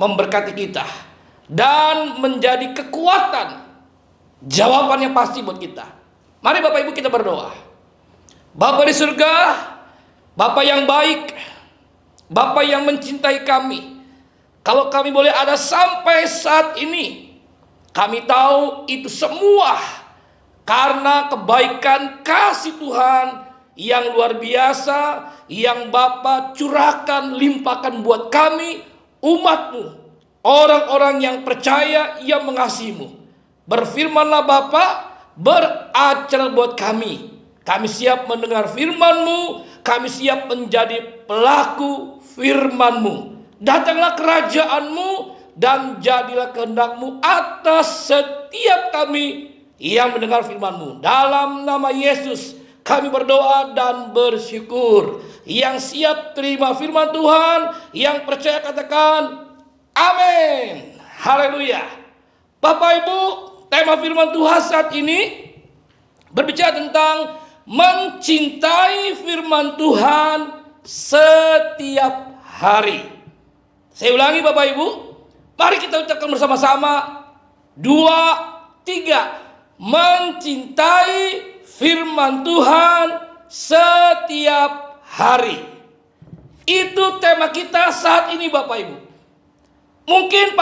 memberkati kita dan menjadi kekuatan, jawaban yang pasti buat kita. Mari Bapak Ibu kita berdoa. Bapa di surga, Bapa yang baik, Bapa yang mencintai kami. Kalau kami boleh ada sampai saat ini, kami tahu itu semua karena kebaikan kasih Tuhan yang luar biasa, yang Bapa curahkan, limpahkan buat kami, umat-Mu, orang-orang yang percaya, yang mengasihi-Mu. Berfirmanlah Bapa, beracara buat kami. Kami siap mendengar firman-Mu, kami siap menjadi pelaku firman-Mu. Datanglah kerajaan-Mu dan jadilah kehendak-Mu atas setiap kami yang mendengar firman-Mu. Dalam nama Yesus kami berdoa dan bersyukur. Yang siap terima firman Tuhan, yang percaya katakan amin. Haleluya. Bapak Ibu, tema firman Tuhan saat ini berbicara tentang mencintai firman Tuhan setiap hari. Saya ulangi Bapak Ibu, mari kita ucapkan bersama-sama. 2, 3. Mencintai firman Tuhan setiap hari. Itu tema kita saat ini Bapak Ibu. Mungkin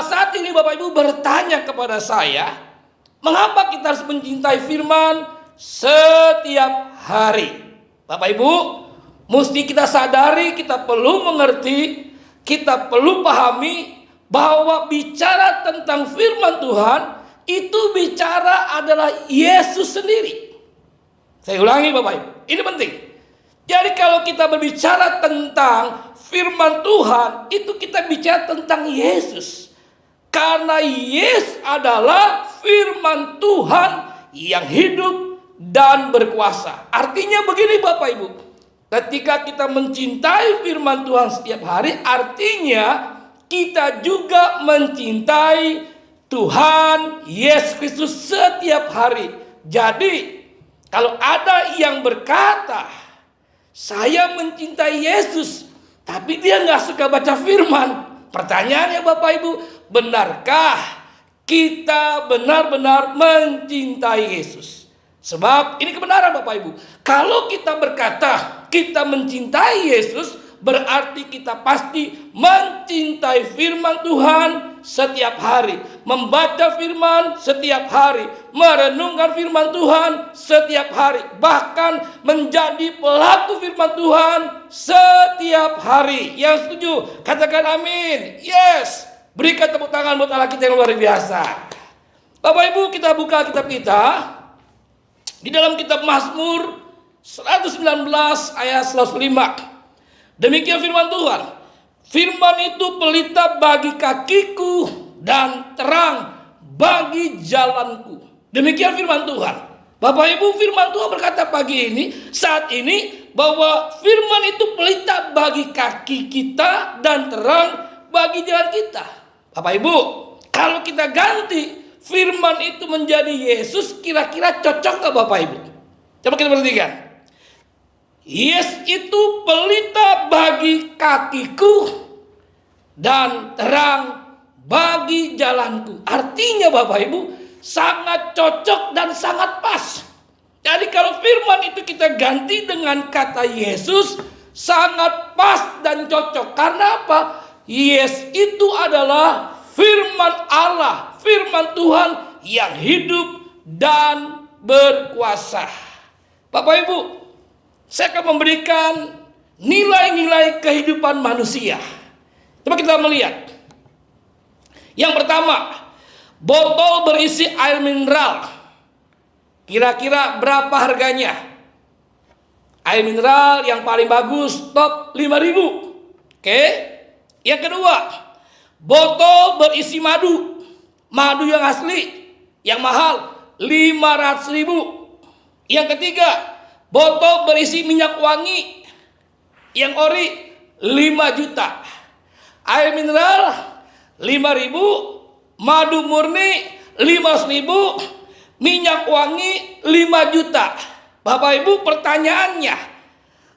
saat ini Bapak Ibu bertanya kepada saya, mengapa kita harus mencintai firman setiap hari? Bapak Ibu, mesti kita sadari, kita perlu mengerti, kita perlu pahami bahwa bicara tentang firman Tuhan itu bicara adalah Yesus sendiri. Saya ulangi Bapak Ibu, ini penting. Jadi kalau kita berbicara tentang firman Tuhan, itu kita bicara tentang Yesus. Karena Yesus adalah firman Tuhan yang hidup dan berkuasa. Artinya begini Bapak Ibu, ketika kita mencintai firman Tuhan setiap hari, artinya kita juga mencintai Tuhan Yesus Kristus setiap hari. Jadi kalau ada yang berkata, saya mencintai Yesus, tapi dia nggak suka baca firman. Pertanyaannya Bapak Ibu, benarkah kita benar-benar mencintai Yesus? Sebab ini kebenaran Bapak Ibu. Kalau kita berkata kita mencintai Yesus, berarti kita pasti mencintai firman Tuhan setiap hari. Membaca firman setiap hari. Merenungkan firman Tuhan setiap hari. Bahkan menjadi pelaku firman Tuhan setiap hari. Yang setuju katakan amin. Yes. Berikan tepuk tangan buat Allah kita yang luar biasa. Bapak Ibu, kita buka kitab kita di dalam kitab Mazmur 119 ayat 105. Demikian firman Tuhan. Firman itu pelita bagi kakiku dan terang bagi jalanku. Demikian firman Tuhan. Bapak Ibu, firman Tuhan berkata pagi ini, saat ini, bahwa firman itu pelita bagi kaki kita dan terang bagi jalan kita. Bapak Ibu, kalau kita ganti firman itu menjadi Yesus, kira-kira cocok gak Bapak Ibu? Coba kita perhatikan. Yesus itu pelita bagi kakiku dan terang bagi jalanku. Artinya Bapak Ibu, sangat cocok dan sangat pas. Jadi kalau firman itu kita ganti dengan kata Yesus, sangat pas dan cocok. Karena apa? Yesus itu adalah firman Allah, firman Tuhan yang hidup dan berkuasa. Bapak Ibu, saya akan memberikan nilai-nilai kehidupan manusia. Coba kita melihat. Yang pertama, botol berisi air mineral. Kira-kira berapa harganya? Air mineral yang paling bagus top 5.000. Oke. Yang kedua, botol berisi madu. Madu yang asli, yang mahal 500.000. Yang ketiga, botol berisi minyak wangi yang ori 5 juta. Air mineral 5.000, madu murni 500.000, minyak wangi 5 juta. Bapak Ibu, pertanyaannya,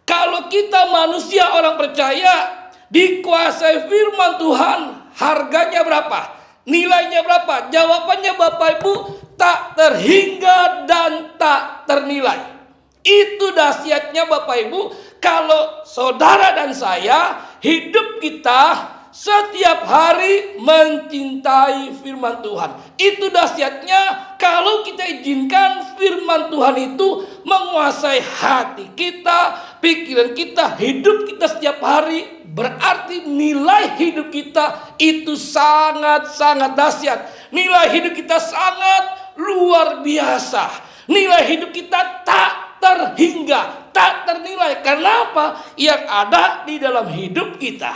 kalau kita manusia orang percaya dikuasai firman Tuhan, harganya berapa? Nilainya berapa? Jawabannya Bapak Ibu, tak terhingga dan tak ternilai. Itu dahsyatnya Bapak Ibu, kalau saudara dan saya hidup kita setiap hari mencintai firman Tuhan. Itu dahsyatnya kalau kita izinkan firman Tuhan itu menguasai hati kita, pikiran kita, hidup kita setiap hari. Berarti nilai hidup kita itu sangat-sangat dahsyat. Nilai hidup kita sangat luar biasa. Nilai hidup kita tak terhingga, tak ternilai. Karena apa? Yang ada di dalam hidup kita.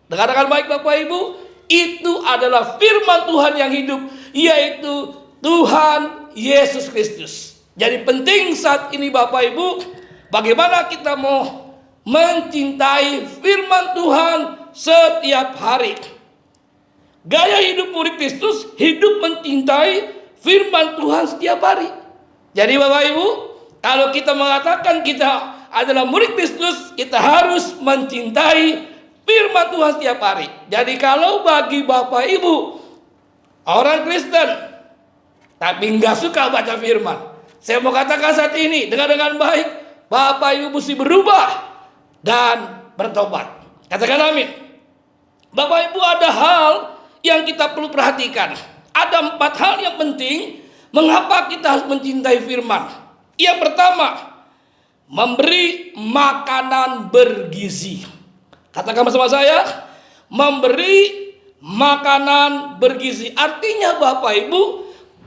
Dengarkan baik Bapak Ibu, itu adalah firman Tuhan yang hidup, yaitu Tuhan Yesus Kristus. Jadi penting saat ini Bapak Ibu, bagaimana kita mau mencintai firman Tuhan setiap hari. Gaya hidup murid Kristus, hidup mencintai firman Tuhan setiap hari. Jadi Bapak Ibu, kalau kita mengatakan kita adalah murid Kristus, kita harus mencintai firman Tuhan setiap hari. Jadi kalau bagi Bapak Ibu orang Kristen tapi nggak suka baca firman, saya mau katakan saat ini dengan baik, Bapak Ibu mesti berubah dan bertobat. Katakan amin. Bapak Ibu, ada hal yang kita perlu perhatikan. Ada 4 hal yang penting mengapa kita harus mencintai firman. Yang pertama, memberi makanan bergizi. Katakan bersama saya, memberi makanan bergizi. Artinya Bapak Ibu,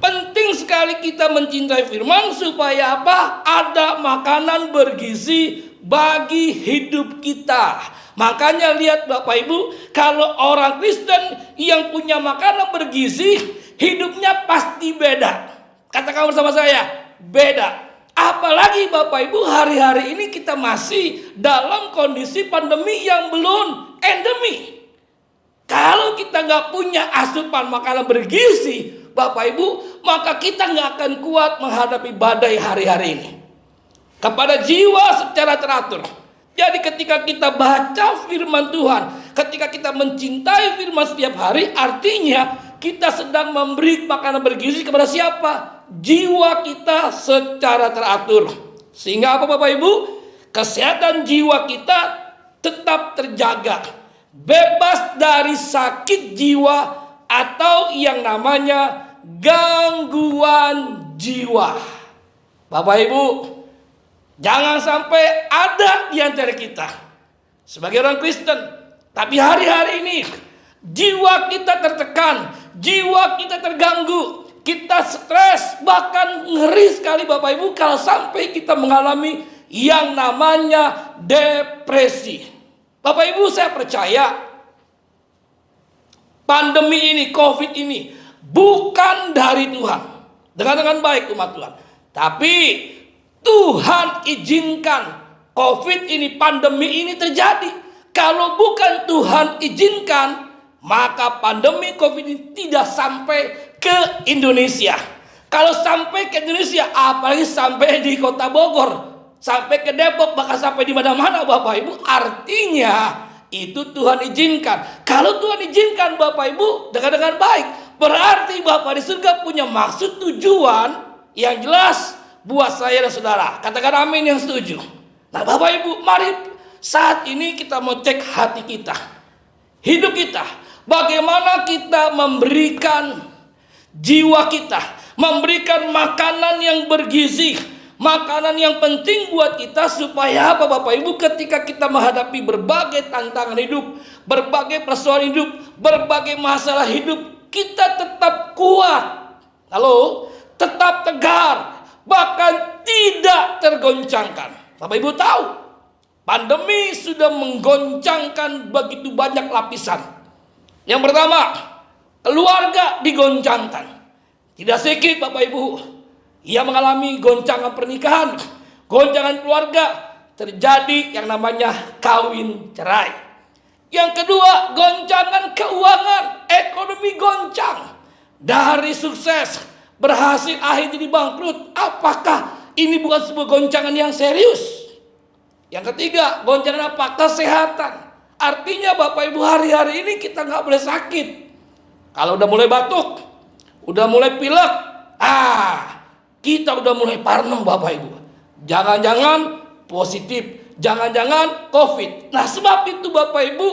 penting sekali kita mencintai firman supaya apa? Ada makanan bergizi bagi hidup kita. Makanya lihat Bapak Ibu, kalau orang Kristen yang punya makanan bergizi, hidupnya pasti beda. Katakan bersama saya, beda. Apalagi Bapak Ibu, hari-hari ini kita masih dalam kondisi pandemi yang belum endemi. Kalau kita nggak punya asupan makanan bergizi Bapak Ibu, maka kita nggak akan kuat menghadapi badai hari-hari ini. Kepada jiwa secara teratur. Jadi ketika kita baca firman Tuhan, ketika kita mencintai firman setiap hari, artinya kita sedang memberi makanan bergizi kepada siapa? Jiwa kita secara teratur. Sehingga apa Bapak Ibu? Kesehatan jiwa kita tetap terjaga. Bebas dari sakit jiwa atau yang namanya gangguan jiwa. Bapak Ibu, jangan sampai ada di antara kita sebagai orang Kristen, tapi hari-hari ini jiwa kita tertekan, jiwa kita terganggu, kita stres, bahkan ngeri sekali Bapak Ibu kalau sampai kita mengalami yang namanya depresi. Bapak Ibu, saya percaya pandemi ini, COVID ini bukan dari Tuhan. Dengan baik umat Tuhan. Tapi Tuhan izinkan COVID ini, pandemi ini terjadi. Kalau bukan Tuhan izinkan, maka pandemi COVID ini tidak sampai ke Indonesia. Kalau sampai ke Indonesia, apalagi sampai di kota Bogor, sampai ke Depok, bahkan sampai di mana-mana Bapak Ibu, artinya itu Tuhan izinkan. Kalau Tuhan izinkan Bapak Ibu dengan baik, berarti Bapak di surga punya maksud tujuan yang jelas buat saya dan saudara. Katakan amin yang setuju. Nah Bapak Ibu, mari saat ini kita mau cek hati kita, hidup kita. Bagaimana kita memberikan jiwa kita, memberikan makanan yang bergizi, makanan yang penting buat kita supaya apa Bapak Ibu, ketika kita menghadapi berbagai tantangan hidup, berbagai persoalan hidup, berbagai masalah hidup, kita tetap kuat. Halo, tetap tegar, bahkan tidak tergoncangkan. Bapak Ibu tahu, pandemi sudah menggoncangkan begitu banyak lapisan. Yang pertama, keluarga digoncangkan. Tidak sedikit Bapak Ibu ia mengalami goncangan pernikahan, goncangan keluarga, terjadi yang namanya kawin cerai. Yang kedua, goncangan keuangan, ekonomi goncang. Dari sukses, berhasil akhirnya jadi bangkrut. Apakah ini bukan sebuah goncangan yang serius? Yang ketiga, goncangan apa? Kesehatan. Artinya Bapak Ibu, hari-hari ini kita nggak boleh sakit. Kalau udah mulai batuk, udah mulai pilek, kita udah mulai parno Bapak Ibu. Jangan-jangan positif, jangan-jangan COVID. Nah sebab itu Bapak Ibu,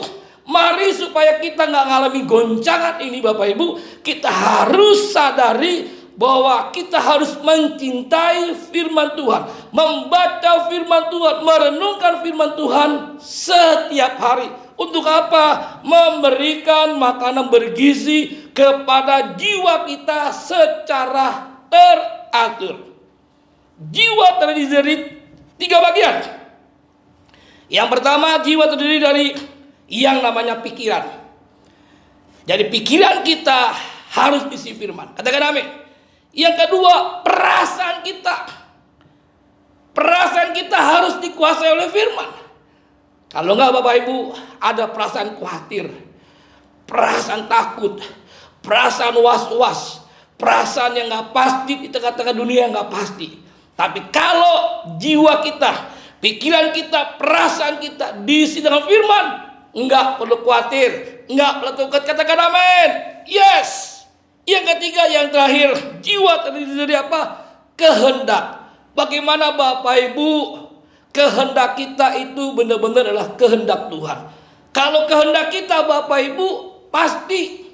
mari supaya kita nggak ngalami goncangan ini Bapak Ibu, kita harus sadari bahwa kita harus mencintai firman Tuhan, membaca firman Tuhan, merenungkan firman Tuhan setiap hari. Untuk apa? Memberikan makanan bergizi kepada jiwa kita secara teratur. Jiwa terdiri dari 3 bagian. Yang pertama, jiwa terdiri dari yang namanya pikiran. Jadi pikiran kita harus diisi firman. Katakan amin. Yang kedua, perasaan kita. Perasaan kita harus dikuasai oleh firman. Kalau enggak Bapak Ibu, ada perasaan khawatir, perasaan takut, perasaan was-was, perasaan yang enggak pasti di tengah-tengah dunia yang enggak pasti. Tapi kalau jiwa kita, pikiran kita, perasaan kita diisi dengan firman, enggak perlu khawatir, enggak perlu takut. Katakan amin. Yes. Yang ketiga, yang terakhir, jiwa terdiri dari apa? Kehendak. Bagaimana Bapak Ibu, kehendak kita itu benar-benar adalah kehendak Tuhan. Kalau kehendak kita Bapak Ibu, pasti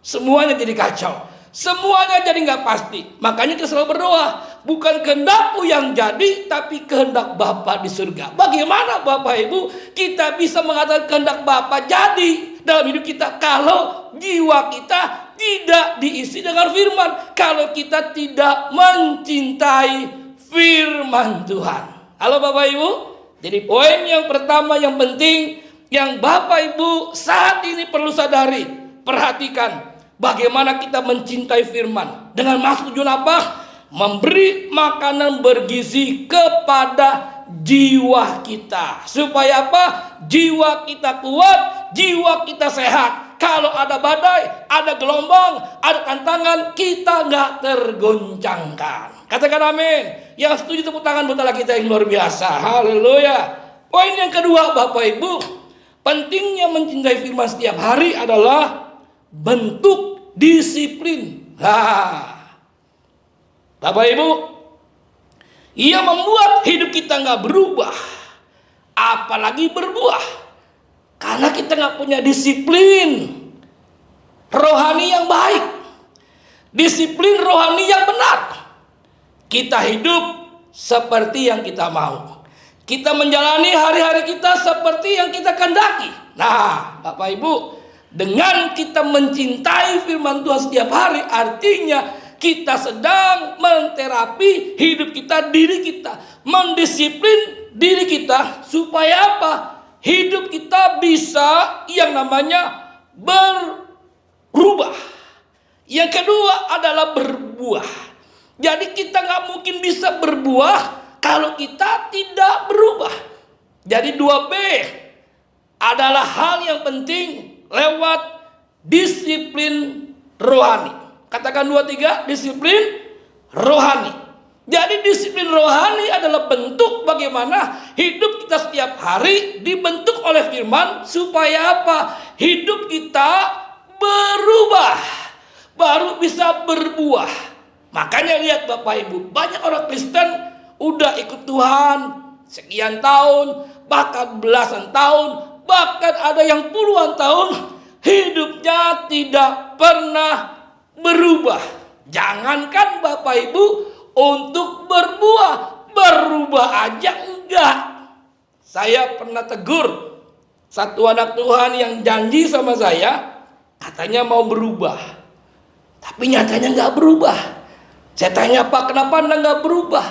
semuanya jadi kacau. Semuanya jadi nggak pasti. Makanya kita selalu berdoa, bukan kehendakku yang jadi, tapi kehendak Bapa di surga. Bagaimana Bapak Ibu kita bisa mengatakan kehendak Bapa jadi dalam hidup kita kalau jiwa kita tidak diisi dengan firman, kalau kita tidak mencintai firman Tuhan. Halo Bapak Ibu. Jadi poin yang pertama yang penting yang Bapak Ibu saat ini perlu sadari, perhatikan bagaimana kita mencintai firman. Dengan maksud tujuan apa? Memberi makanan bergizi kepada jiwa kita. Supaya apa? Jiwa kita kuat, jiwa kita sehat. Kalau ada badai, ada gelombang, ada tantangan, kita nggak tergoncangkan. Katakan amin. Yang setuju tepuk tangan buat Allah kita yang luar biasa. Haleluya. Poin yang kedua Bapak Ibu, pentingnya mencintai firman setiap hari adalah bentuk disiplin. Bapak Ibu, ia membuat hidup kita nggak berubah, apalagi berbuah. Karena kita nggak punya disiplin rohani yang baik, disiplin rohani yang benar. Kita hidup seperti yang kita mau. Kita menjalani hari-hari kita seperti yang kita kehendaki. Nah, Bapak Ibu, dengan kita mencintai firman Tuhan setiap hari, artinya kita sedang menterapi hidup kita, diri kita, mendisiplin diri kita supaya apa? Hidup kita bisa yang namanya berubah. Yang kedua adalah berbuah. Jadi kita nggak mungkin bisa berbuah kalau kita tidak berubah. Jadi 2B adalah hal yang penting lewat disiplin rohani. Katakan 2-3, disiplin rohani. Jadi disiplin rohani adalah bentuk bagaimana hidup kita setiap hari dibentuk oleh firman supaya apa? Hidup kita berubah, baru bisa berbuah. Makanya lihat Bapak Ibu, banyak orang Kristen udah ikut Tuhan sekian tahun, bahkan belasan tahun, bahkan ada yang puluhan tahun, hidupnya tidak pernah berubah. Jangankan Bapak Ibu untuk berubah aja enggak. Saya pernah tegur satu anak Tuhan yang janji sama saya, katanya mau berubah, tapi nyatanya enggak berubah. Saya tanya, Pak, kenapa Anda enggak berubah?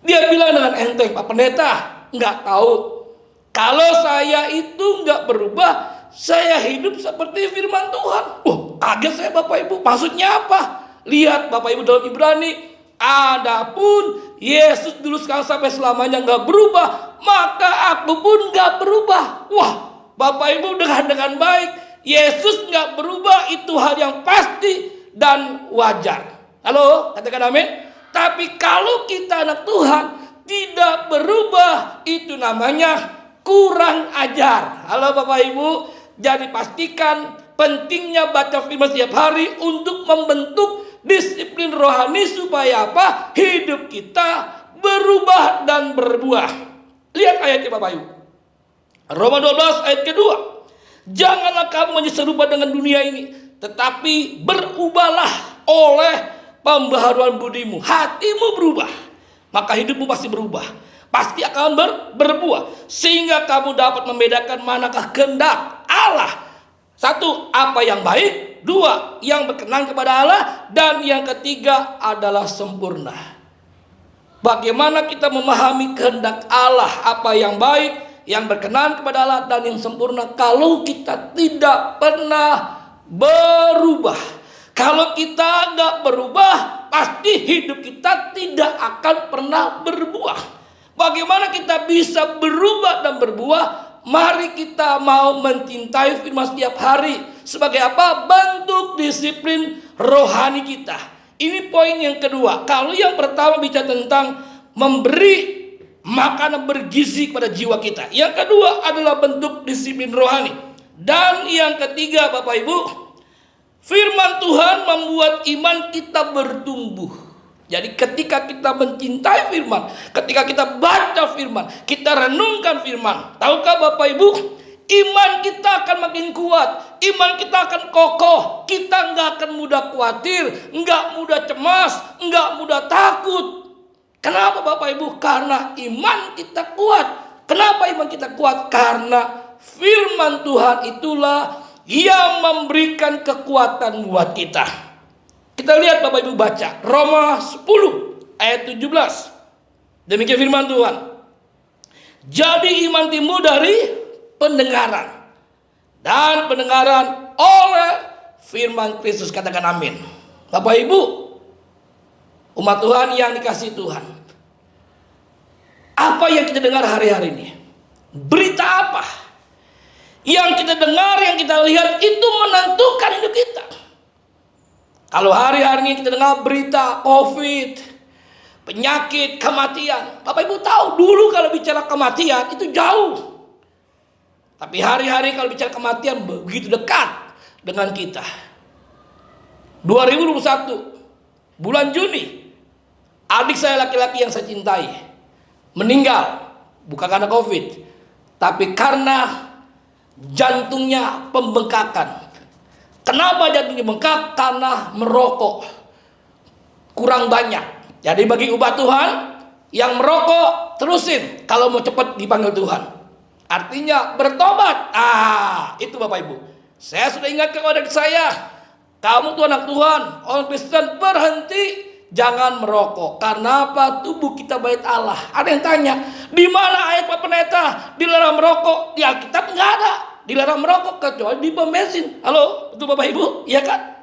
Dia bilang dengan enteng, Pak Pendeta, enggak tahu. Kalau saya itu enggak berubah, saya hidup seperti firman Tuhan. Kaget saya Bapak Ibu, maksudnya apa? Lihat Bapak Ibu dalam Ibrani, adapun Yesus dulu sekarang sampai selamanya nggak berubah, maka aku pun nggak berubah. Wah, Bapak Ibu dengan baik, Yesus nggak berubah itu hal yang pasti dan wajar. Halo, katakan amin. Tapi kalau kita anak Tuhan tidak berubah, itu namanya kurang ajar. Halo Bapak Ibu, jadi pastikan pentingnya baca firman setiap hari untuk membentuk disiplin rohani supaya apa? Hidup kita berubah dan berbuah. Lihat ayatnya Bapak Ibu. Roma 12 ayat kedua. Janganlah kamu menjadi serupa dengan dunia ini, tetapi berubahlah oleh pembaharuan budimu. Hatimu berubah, maka hidupmu pasti berubah. Pasti akan berbuah. Sehingga kamu dapat membedakan manakah kehendak Allah. Satu, apa yang baik. Dua, yang berkenan kepada Allah. Dan yang ketiga adalah sempurna. Bagaimana kita memahami kehendak Allah, apa yang baik, yang berkenan kepada Allah, dan yang sempurna, kalau kita tidak pernah berubah. Kalau kita nggak berubah, pasti hidup kita tidak akan pernah berbuah. Bagaimana kita bisa berubah dan berbuah? Mari kita mau mencintai firman setiap hari. Sebagai apa? Bentuk disiplin rohani kita. Ini poin yang kedua. Kalau yang pertama bicara tentang memberi makanan bergizi kepada jiwa kita. Yang kedua adalah bentuk disiplin rohani. Dan yang ketiga Bapak Ibu, firman Tuhan membuat iman kita bertumbuh. Jadi ketika kita mencintai firman, ketika kita baca firman, kita renungkan firman, tahukah Bapak Ibu, iman kita akan makin kuat, iman kita akan kokoh, kita nggak akan mudah khawatir, nggak mudah cemas, nggak mudah takut. Kenapa Bapak Ibu? Karena iman kita kuat. Kenapa iman kita kuat? Karena firman Tuhan itulah yang memberikan kekuatan buat kita. Kita lihat Bapak Ibu baca Roma 10 ayat 17. Demikian firman Tuhan. Jadi iman timbul dari pendengaran, dan pendengaran oleh firman Kristus. Katakan amin. Bapak Ibu, umat Tuhan yang dikasihi Tuhan, apa yang kita dengar hari-hari ini? Berita apa yang kita dengar, yang kita lihat, itu menentukan hidup kita. Kalau hari-hari ini kita dengar berita COVID, penyakit, kematian. Bapak Ibu tahu, dulu kalau bicara kematian itu jauh. Tapi hari-hari kalau bicara kematian begitu dekat dengan kita. 2021, bulan Juni, adik saya laki-laki yang saya cintai meninggal. Bukan karena COVID, tapi karena jantungnya pembengkakan. Kenapa jantungnya bengkak? Karena merokok kurang banyak. Jadi bagi umat Tuhan yang merokok, terusin kalau mau cepat dipanggil Tuhan. Artinya bertobat. Itu Bapak Ibu. Saya sudah ingatkan kepada saya, kamu tuh anak Tuhan, orang Kristen, berhenti, jangan merokok. Karena apa? Tubuh kita bait Allah. Ada yang tanya, di mana ayat Pak Pendeta dilarang merokok? Di Alkitab nggak ada dilarang merokok kecuali di pom bensin. Halo, betul Bapak Ibu? Iya kan?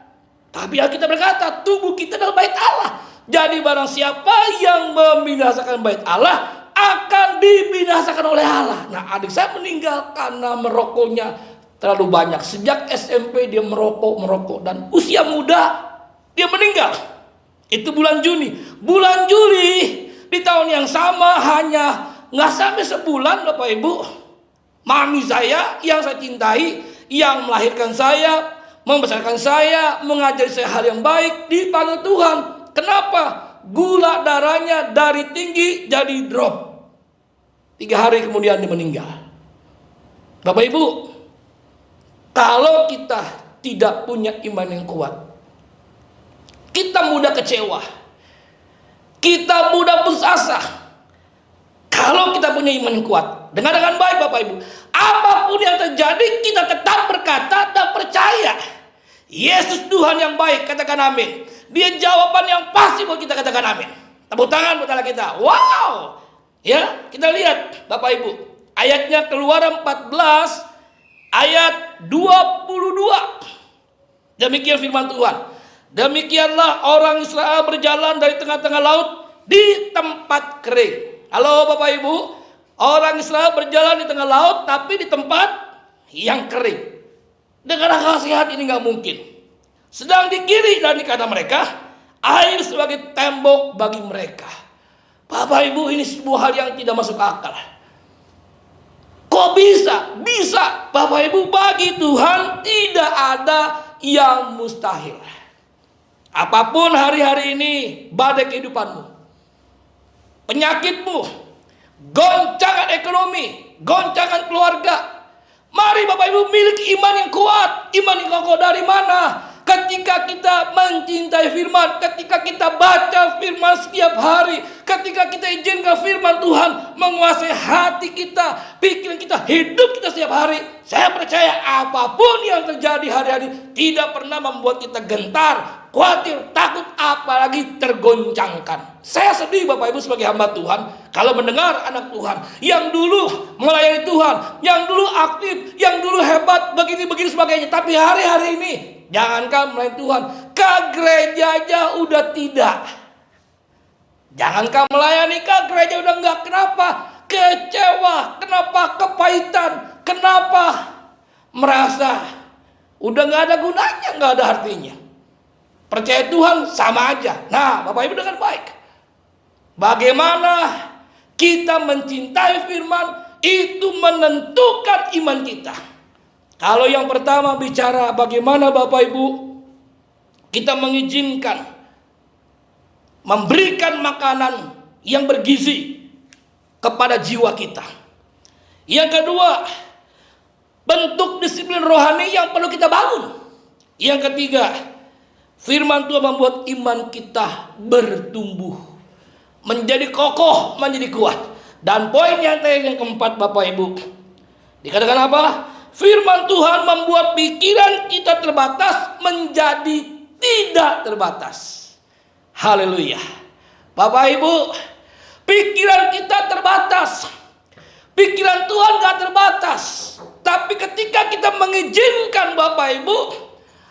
Tapi Alkitab berkata, tubuh kita adalah bait Allah. Jadi barang siapa yang membinasakan bait Allah akan dibinasakan oleh Allah. Nah, adik saya meninggal karena merokoknya terlalu banyak. Sejak SMP dia merokok, dan usia muda dia meninggal. Itu bulan Juni. Bulan Juli di tahun yang sama, hanya nggak sampai sebulan Bapak Ibu, mami saya yang saya cintai, yang melahirkan saya, membesarkan saya, mengajari saya hal yang baik, dipanggil Tuhan. Kenapa? Gula darahnya dari tinggi jadi drop. 3 hari kemudian dia meninggal. Bapak Ibu, kalau kita tidak punya iman yang kuat, kita mudah kecewa, kita mudah putus asa. Kalau kita punya iman yang kuat, dengar dengan baik Bapak Ibu, apapun yang terjadi kita tetap berkata dan percaya Yesus Tuhan yang baik. Katakan amin. Dia jawaban yang pasti buat kita. Katakan amin. Tepuk tangan buat Allah kita. Wow. Ya, kita lihat Bapak Ibu, ayatnya Keluaran 14 ayat 22. Demikian firman Tuhan. Demikianlah orang Israel berjalan dari tengah-tengah laut di tempat kering. Halo Bapak Ibu, orang Israel berjalan di tengah laut tapi di tempat yang kering. Dengan akal sehat ini nggak mungkin. Sedang di kiri dan di kanan mereka air sebagai tembok bagi mereka. Bapak Ibu, ini sebuah hal yang tidak masuk akal. Kok bisa? Bisa. Bapak Ibu, bagi Tuhan tidak ada yang mustahil. Apapun hari-hari ini badai kehidupanmu, penyakitmu, goncangan ekonomi, goncangan keluarga, mari Bapak Ibu miliki iman yang kuat. Iman yang kokoh dari mana? Ketika kita mencintai firman, ketika kita baca firman setiap hari, ketika kita izinkan firman Tuhan menguasai hati kita, pikiran kita, hidup kita setiap hari. Saya percaya apapun yang terjadi hari-hari tidak pernah membuat kita gentar, khawatir, takut, apalagi tergoncangkan. Saya sedih Bapak Ibu sebagai hamba Tuhan kalau mendengar anak Tuhan yang dulu melayani Tuhan, yang dulu aktif, yang dulu hebat, begini-begini sebagainya, tapi hari-hari ini jangankan melayani Tuhan, ke gereja aja udah tidak. Jangankan melayani, ke gereja udah enggak. Kenapa? Kecewa. Kenapa? Kepahitan. Kenapa? Merasa udah nggak ada gunanya, nggak ada artinya. Percaya Tuhan sama aja. Nah, Bapak Ibu dengan baik, bagaimana kita mencintai firman itu menentukan iman kita. Kalau yang pertama bicara bagaimana Bapak Ibu kita mengizinkan memberikan makanan yang bergizi kepada jiwa kita. Yang kedua, bentuk disiplin rohani yang perlu kita bangun. Yang ketiga, firman Tuhan membuat iman kita bertumbuh, menjadi kokoh, menjadi kuat. Dan poin yang keempat Bapak Ibu, dikatakan apa? Firman Tuhan membuat pikiran kita terbatas menjadi tidak terbatas. Haleluya. Bapak Ibu, pikiran kita terbatas. Pikiran Tuhan gak terbatas. Tapi ketika kita mengizinkan Bapak Ibu,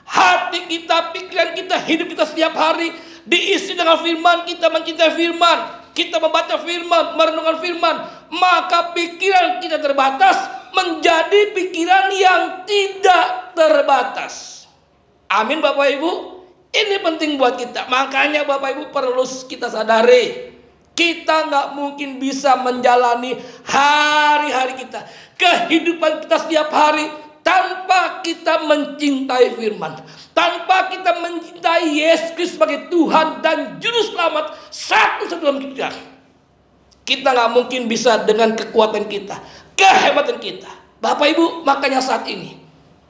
hati kita, pikiran kita, hidup kita setiap hari diisi dengan firman, kita mencintai firman, kita membaca firman, merenungkan firman, maka pikiran kita terbatas menjadi pikiran yang tidak terbatas. Amin Bapak Ibu. Ini penting buat kita. Makanya Bapak Ibu perlu kita sadari, kita nggak mungkin bisa menjalani hari-hari kita, kehidupan kita setiap hari tanpa kita mencintai firman, tanpa kita mencintai Yesus Kristus sebagai Tuhan dan Juru Selamat satu-satunya kita. Kita nggak mungkin bisa dengan kekuatan kita, kehebatan kita. Bapak Ibu, makanya saat ini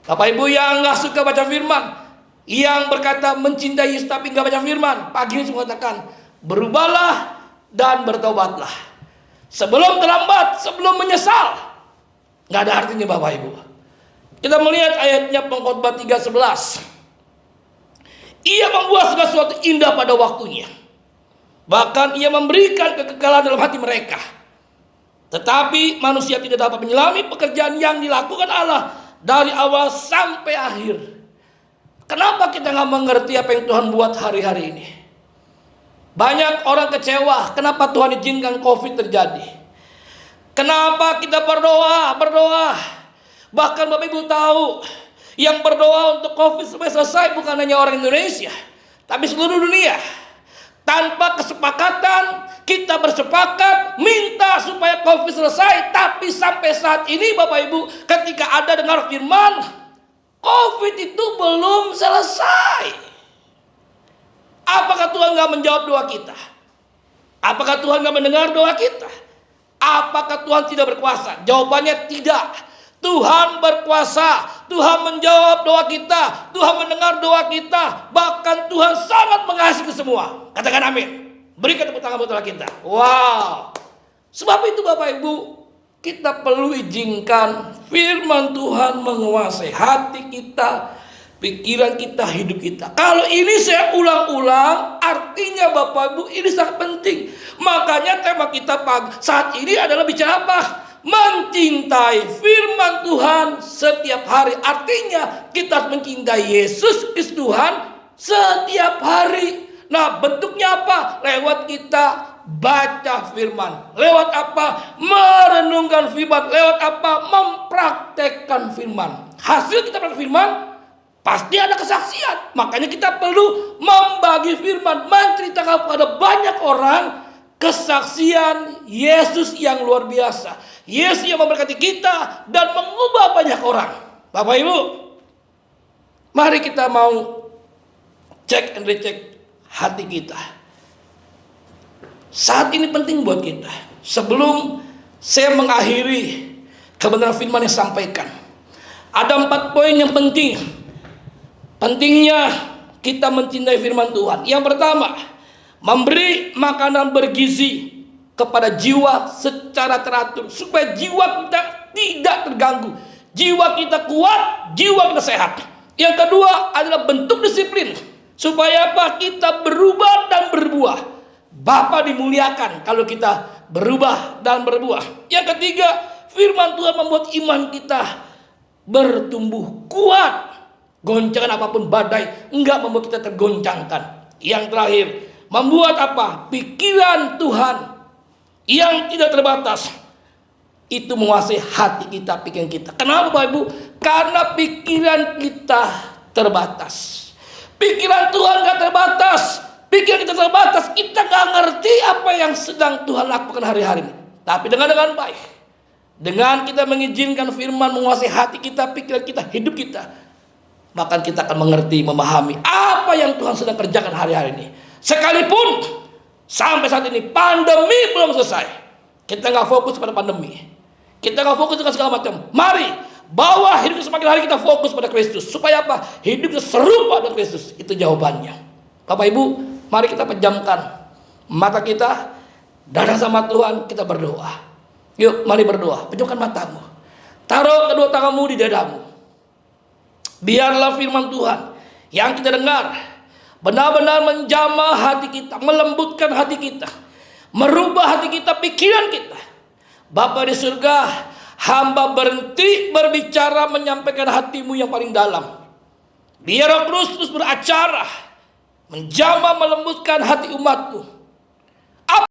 Bapak Ibu yang nggak suka baca firman, yang berkata mencintai Yesus tapi nggak baca firman, pagi ini saya mengatakan berubahlah dan bertobatlah sebelum terlambat, sebelum menyesal. Nggak ada artinya Bapak Ibu. Kita melihat ayatnya Pengkhotbah 3:11. Ia membuat segala sesuatu indah pada waktunya, bahkan ia memberikan kekekalan dalam hati mereka. Tetapi manusia tidak dapat menyelami pekerjaan yang dilakukan Allah dari awal sampai akhir. Kenapa kita nggak mengerti apa yang Tuhan buat hari-hari ini? Banyak orang kecewa, kenapa Tuhan izinkan COVID terjadi? Kenapa kita berdoa? Bahkan Bapak Ibu tahu, yang berdoa untuk COVID supaya selesai bukan hanya orang Indonesia, tapi seluruh dunia. Tanpa kesepakatan, kita bersepakat minta supaya COVID selesai. Tapi sampai saat ini Bapak Ibu, ketika ada dengar firman, COVID itu belum selesai. Apakah Tuhan gak menjawab doa kita? Apakah Tuhan gak mendengar doa kita? Apakah Tuhan tidak berkuasa? Jawabannya tidak. Tuhan berkuasa. Tuhan menjawab doa kita. Tuhan mendengar doa kita. Bahkan Tuhan sangat mengasihi semua. Katakan amin. Berikan tepuk tangan buat kita. Wow. Sebab itu Bapak Ibu, kita perlu izinkan firman Tuhan menguasai hati kita, pikiran kita, hidup kita. Kalau ini saya ulang-ulang, artinya Bapak Ibu ini sangat penting. Makanya tema kita saat ini adalah bicara apa? Mencintai firman Tuhan setiap hari. Artinya kita harus mencintai Yesus Kristus Tuhan setiap hari. Nah, bentuknya apa? Lewat kita baca firman. Lewat apa? Merenungkan firman. Lewat apa? Mempraktekkan firman. Hasil kita praktek firman pasti ada kesaksian. Makanya kita perlu membagi firman, menceritakan kepada banyak orang kesaksian Yesus yang luar biasa, Yesus yang memberkati kita dan mengubah banyak orang. Bapak Ibu, mari kita mau cek and recheck hati kita. Saat ini penting buat kita. Sebelum saya mengakhiri kebenaran firman yang sampaikan, ada 4 poin yang penting. Pentingnya kita mencintai firman Tuhan. Yang pertama, memberi makanan bergizi kepada jiwa secara teratur, supaya jiwa kita tidak terganggu, jiwa kita kuat, jiwa kita sehat. Yang kedua adalah bentuk disiplin, supaya apa? Kita berubah dan berbuah. Bapa dimuliakan kalau kita berubah dan berbuah. Yang ketiga, firman Tuhan membuat iman kita bertumbuh kuat. Goncangan apapun badai enggak membuat kita tergoncangkan. Yang terakhir, membuat apa? Pikiran Tuhan yang tidak terbatas itu menguasai hati kita, pikiran kita. Kenapa Bapak Ibu? Karena pikiran kita terbatas. Pikiran Tuhan gak terbatas. Pikiran kita terbatas. Kita gak ngerti apa yang sedang Tuhan lakukan hari-hari ini. Tapi dengan baik, dengan kita mengizinkan firman menguasai hati kita, pikiran kita, hidup kita, maka kita akan mengerti, memahami apa yang Tuhan sedang kerjakan hari-hari ini. Sekalipun sampai saat ini pandemi belum selesai, kita gak fokus pada pandemi, kita gak fokus dengan segala macam. Mari bawa hidup semakin hari kita fokus pada Kristus. Supaya apa? Hidupnya serupa dengan Kristus. Itu jawabannya. Bapak Ibu, mari kita pejamkan mata kita, datang sama Tuhan, kita berdoa. Yuk, mari berdoa. Pejamkan matamu, taruh kedua tanganmu di dadamu. Biarlah firman Tuhan yang kita dengar benar-benar menjamah hati kita, melembutkan hati kita, merubah hati kita, pikiran kita. Bapa di surga, hamba berhenti berbicara, menyampaikan hatimu yang paling dalam. Biar Roh Kudus terus beracara, menjamah, melembutkan hati umatmu.